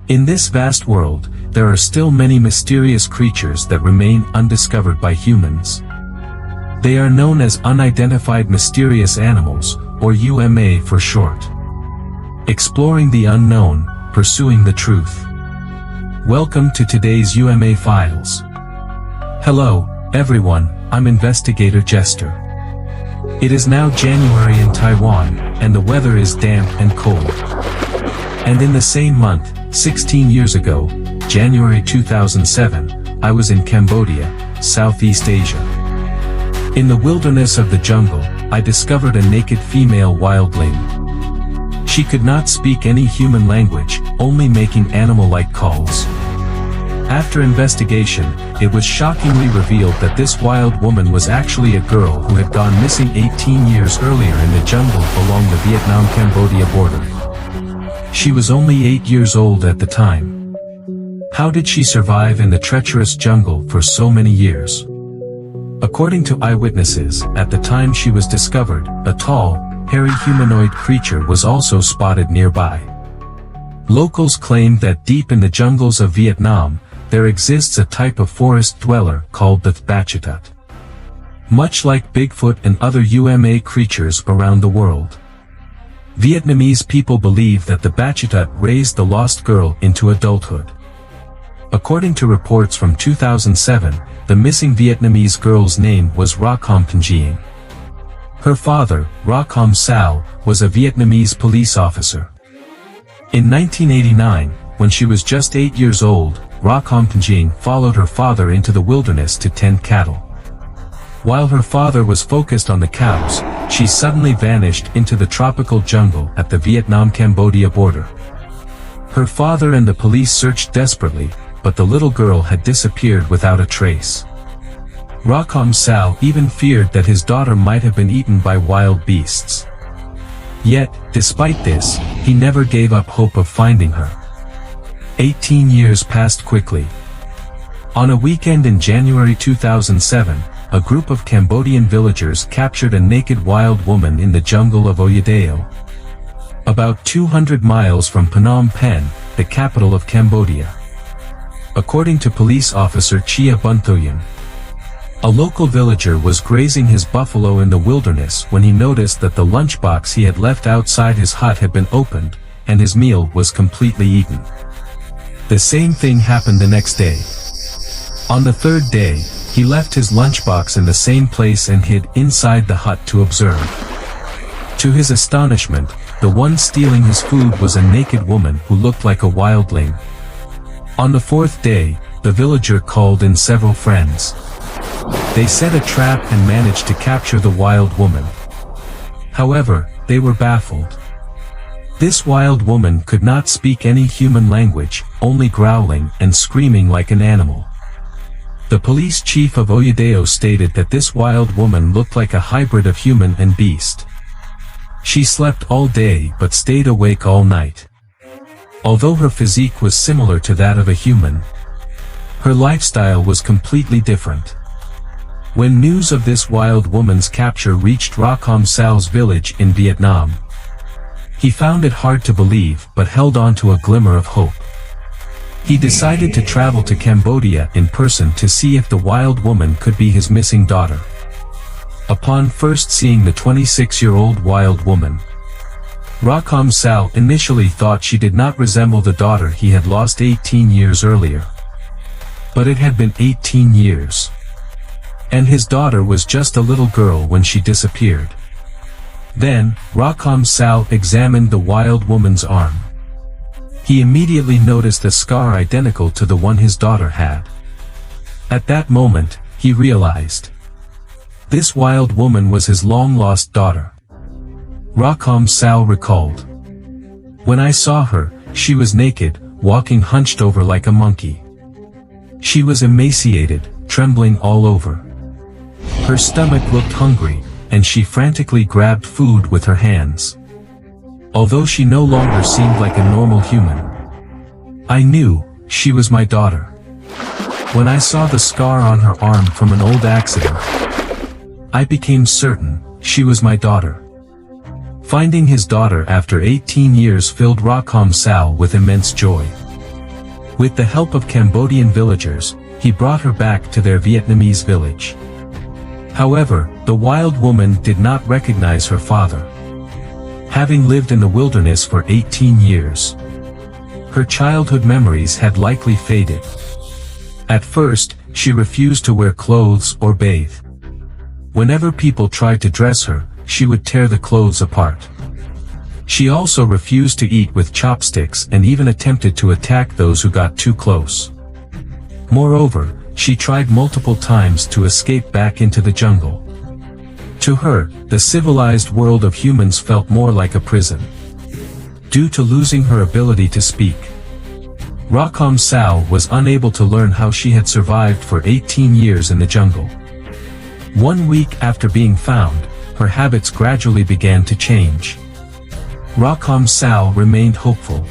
In this vast world, there are still many mysterious creatures that remain undiscovered by humans. They are known as unidentified mysterious animals, or UMA for short. Exploring the unknown, pursuing the truth. Welcome to today's UMA Files. Hello, everyone, I'm Investigator Jester. It is now January in Taiwan, and the weather is damp and cold. And in the same month, 16 years ago, January 2007, I was in Cambodia, Southeast Asia. In the wilderness of the jungle, I discovered a naked female wildling. She could not speak any human language, only making animal-like calls. After investigation, it was shockingly revealed that this wild woman was actually a girl who had gone missing 18 years earlier in the jungle along the Vietnam-Cambodia border. She was only 8 years old at the time. How did she survive in the treacherous jungle for so many years? According to eyewitnesses, at the time she was discovered, a tall, hairy humanoid creature was also spotted nearby. Locals claimed that deep in the jungles of Vietnam, there exists a type of forest dweller called the Bachitut. Much like Bigfoot and other UMA creatures around the world. Vietnamese people believe that the Bachitut raised the lost girl into adulthood. According to reports from 2007, the missing Vietnamese girl's name was Racom Thanh. Her father, Racom Sao, was a Vietnamese police officer. In 1989, when she was just 8 years old, Racom Thanh followed her father into the wilderness to tend cattle. While her father was focused on the cows, she suddenly vanished into the tropical jungle at the Vietnam-Cambodia border. Her father and the police searched desperately, but the little girl had disappeared without a trace. Racom Sao even feared that his daughter might have been eaten by wild beasts. Yet, despite this, he never gave up hope of finding her. 18 years passed quickly. On a weekend in January 2007, a group of Cambodian villagers captured a naked wild woman in the jungle of Oyedeo. About 200 miles from Phnom Penh, the capital of Cambodia. According to police officer Chia Bunthoyen, a local villager was grazing his buffalo in the wilderness when he noticed that the lunchbox he had left outside his hut had been opened, and his meal was completely eaten. The same thing happened the next day. On the third day, he left his lunchbox in the same place and hid inside the hut to observe. To his astonishment, the one stealing his food was a naked woman who looked like a wildling. On the fourth day, the villager called in several friends. They set a trap and managed to capture the wild woman. However, they were baffled. This wild woman could not speak any human language, only growling and screaming like an animal. The police chief of Oyedeo stated that this wild woman looked like a hybrid of human and beast. She slept all day but stayed awake all night. Although her physique was similar to that of a human, her lifestyle was completely different. When news of this wild woman's capture reached Racom Sao's village in Vietnam, he found it hard to believe but held on to a glimmer of hope. He decided to travel to Cambodia in person to see if the wild woman could be his missing daughter. Upon first seeing the 26-year-old wild woman, Racom Sao initially thought she did not resemble the daughter he had lost 18 years earlier. But it had been 18 years. And his daughter was just a little girl when she disappeared. Then, Racom Sao examined the wild woman's arm. He immediately noticed a scar identical to the one his daughter had. At that moment, he realized. This wild woman was his long-lost daughter. Racom Sao recalled. When I saw her, she was naked, walking hunched over like a monkey. She was emaciated, trembling all over. Her stomach looked hungry, and she frantically grabbed food with her hands. Although she no longer seemed like a normal human, I knew she was my daughter. When I saw the scar on her arm from an old accident, I became certain she was my daughter. Finding his daughter after 18 years filled Racom Sao with immense joy. With the help of Cambodian villagers, he brought her back to their Vietnamese village. However, the wild woman did not recognize her father. Having lived in the wilderness for 18 years, her childhood memories had likely faded. At first, she refused to wear clothes or bathe. Whenever people tried to dress her, she would tear the clothes apart. She also refused to eat with chopsticks and even attempted to attack those who got too close. Moreover, she tried multiple times to escape back into the jungle. To her, the civilized world of humans felt more like a prison. Due to losing her ability to speak, Rakam Sao was unable to learn how she had survived for 18 years in the jungle. 1 week after being found, her habits gradually began to change. Rakam Sao remained hopeful.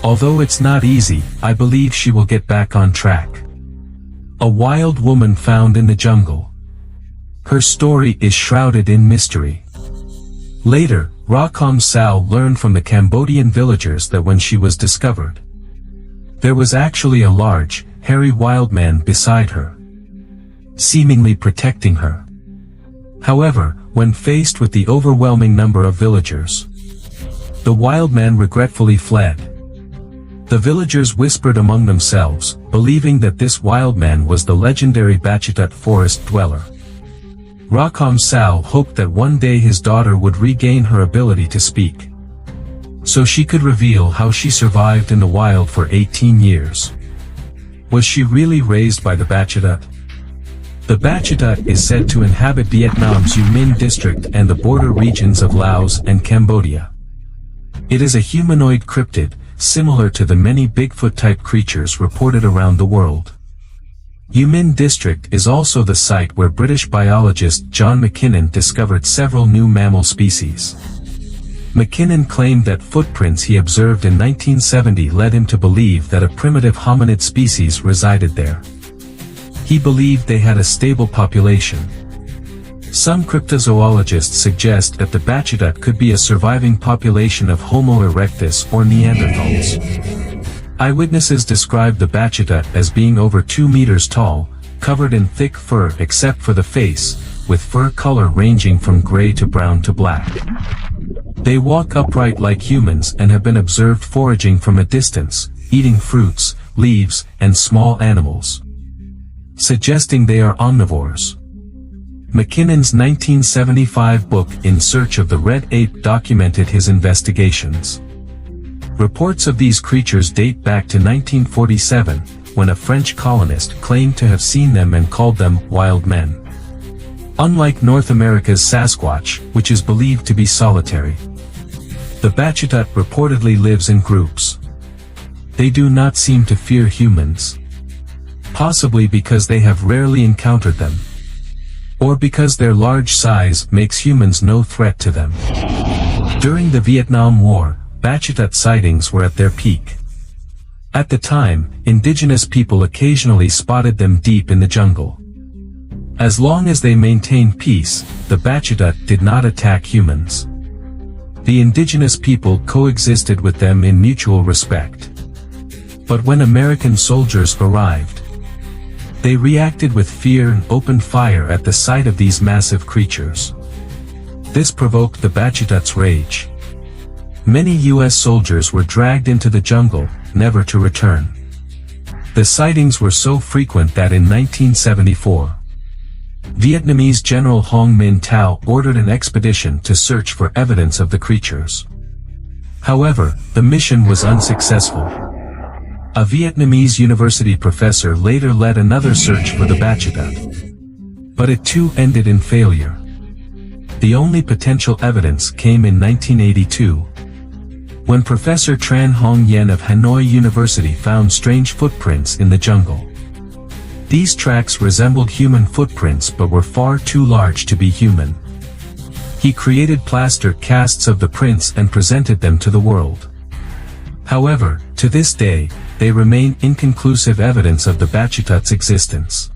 Although it's not easy, I believe she will get back on track. A wild woman found in the jungle. Her story is shrouded in mystery. Later, Rakam Sao learned from the Cambodian villagers that when she was discovered, there was actually a large, hairy wild man beside her, seemingly protecting her. However, when faced with the overwhelming number of villagers, the wild man regretfully fled. The villagers whispered among themselves, believing that this wild man was the legendary Bachitut forest dweller. Rakam Sao hoped that one day his daughter would regain her ability to speak, so she could reveal how she survived in the wild for 18 years. Was she really raised by the Bachitut? The Bachitut is said to inhabit Vietnam's U Minh district and the border regions of Laos and Cambodia. It is a humanoid cryptid, similar to the many Bigfoot-type creatures reported around the world. U Minh district is also the site where British biologist John Mackinnon discovered several new mammal species. Mackinnon claimed that footprints he observed in 1970 led him to believe that a primitive hominid species resided there. He believed they had a stable population. Some cryptozoologists suggest that the Bachitut could be a surviving population of Homo erectus or Neanderthals. Eyewitnesses described the Bachitut as being over 2 meters tall, covered in thick fur except for the face, with fur color ranging from gray to brown to black. They walk upright like humans and have been observed foraging from a distance, eating fruits, leaves, and small animals, suggesting they are omnivores. Mackinnon's 1975 book In Search of the Red Ape documented his investigations. Reports of these creatures date back to 1947, when a French colonist claimed to have seen them and called them wild men. Unlike North America's Sasquatch, which is believed to be solitary, the Bachitut reportedly lives in groups. They do not seem to fear humans. Possibly because they have rarely encountered them, or because their large size makes humans no threat to them. During the Vietnam War, Bachitut sightings were at their peak. At the time, indigenous people occasionally spotted them deep in the jungle. As long as they maintained peace, the Bachitut did not attack humans. The indigenous people coexisted with them in mutual respect. But when American soldiers arrived, they reacted with fear and opened fire at the sight of these massive creatures. This provoked the Bachitut's rage. Many U.S. soldiers were dragged into the jungle, never to return. The sightings were so frequent that in 1974, Vietnamese General Hong Minh Thao ordered an expedition to search for evidence of the creatures. However, the mission was unsuccessful. A Vietnamese university professor later led another search for the Bachitut, but it too ended in failure. The only potential evidence came in 1982, when Professor Tran Hong Yen of Hanoi University found strange footprints in the jungle. These tracks resembled human footprints but were far too large to be human. He created plaster casts of the prints and presented them to the world. However, to this day, they remain inconclusive evidence of the Bachitut's existence.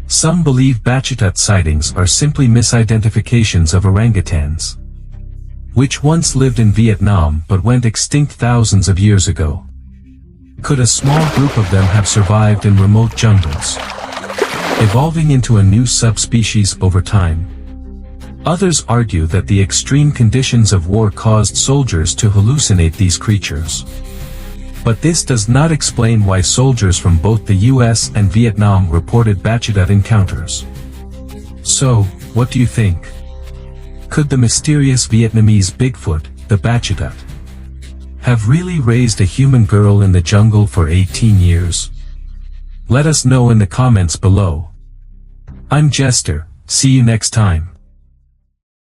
Some believe Bachitut sightings are simply misidentifications of orangutans, which once lived in Vietnam but went extinct thousands of years ago. Could a small group of them have survived in remote jungles, evolving into a new subspecies over time? Others argue that the extreme conditions of war caused soldiers to hallucinate these creatures. But this does not explain why soldiers from both the US and Vietnam reported Bachudat encounters. So, what do you think? Could the mysterious Vietnamese Bigfoot, the Bachudat, have really raised a human girl in the jungle for 18 years? Let us know in the comments below. I'm Jester, see you next time.